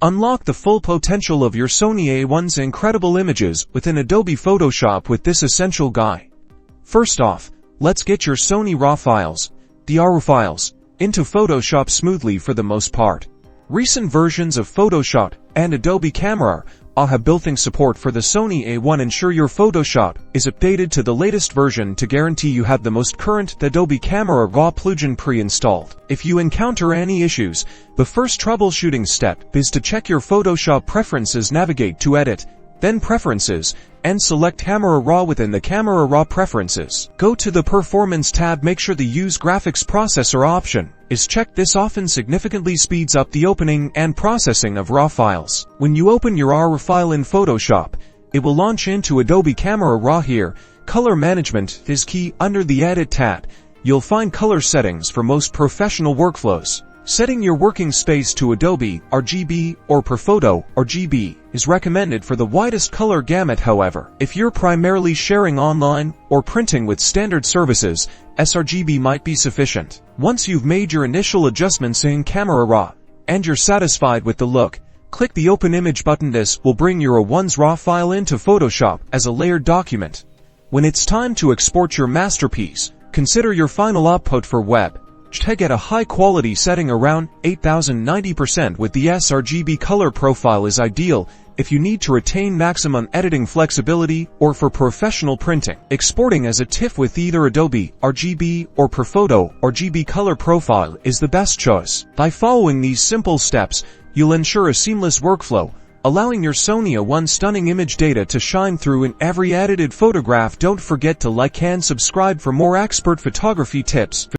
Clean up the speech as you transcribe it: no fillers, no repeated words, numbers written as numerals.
Unlock the full potential of your Sony A1's incredible images within Adobe Photoshop with this essential guide. First off, let's get your Sony RAW files, the RAW files, into Photoshop smoothly for the most part. Recent versions of Photoshop and Adobe Camera Raw have built-in support for the Sony A1. Ensure your Photoshop is updated to the latest version to guarantee you have the most current Adobe Camera Raw plugin pre-installed. If you encounter any issues, the first troubleshooting step is to check your Photoshop preferences. Navigate to Edit, then Preferences, and select Camera Raw. Within the Camera Raw preferences, go to the Performance tab. Make sure the Use Graphics Processor option is checked. This often significantly speeds up the opening and processing of RAW files. When you open your RAW file in Photoshop, it will launch into Adobe Camera Raw. Here, color management is key. Under the Edit tab, you'll find color settings for most professional workflows. Setting your working space to Adobe RGB or per photo RGB is recommended for the widest color gamut. However, if you're primarily sharing online or printing with standard services, sRGB might be sufficient. Once you've made your initial adjustments in Camera Raw and you're satisfied with the look, click the Open Image button. This will bring your A1's RAW file into Photoshop as a layered document. When it's time to export your masterpiece, consider your final output for web. Get a high-quality setting around 8090% with the sRGB color profile is ideal if you need to retain maximum editing flexibility or for professional printing. Exporting as a TIFF with either Adobe RGB or per photo RGB color profile is the best choice. By following these simple steps, you'll ensure a seamless workflow, allowing your Sony A1's stunning image data to shine through in every edited photograph. Don't forget to like and subscribe for more expert photography tips.